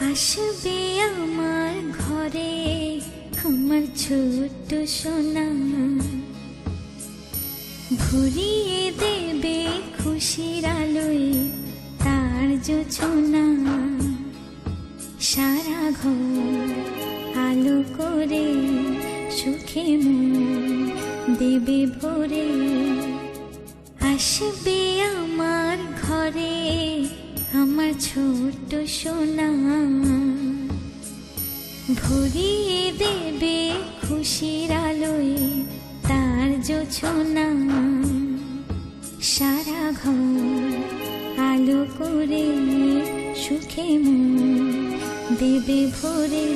আসবে আমার ঘরে আমার ছোট্ট সোনা, ভরিয়ে দেবে খুশির আলোয় তার জোছনা। সারা ঘর আলো করে সুখে মন দেবে ভরে। আসবে আমার ঘরে আমার ছোট্ট সোনা, ভরিয়ে দেবে খুশির আলোয় তার জোছনা। সারা ঘর আলো করে সুখে মন দেবে ভরে।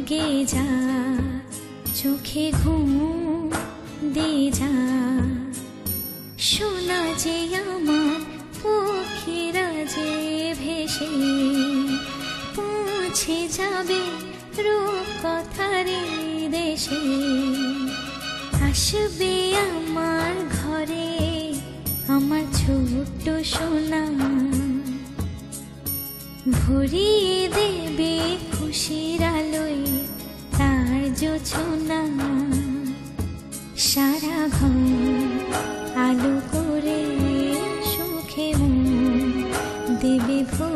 গে যা চোখে ঘুম দে যা, শোনা যে আমার পক্ষীরা যে ভেসে পৌঁছে যাবে রূপকথার দেশে। আসবে আমার ঘরে আমার ছোট্ট সোনা, ভরিয়ে দেবে খুশির আলোয় তার জোছনা। সারা ঘর আলো করে সুখে মন দেবে ভরে।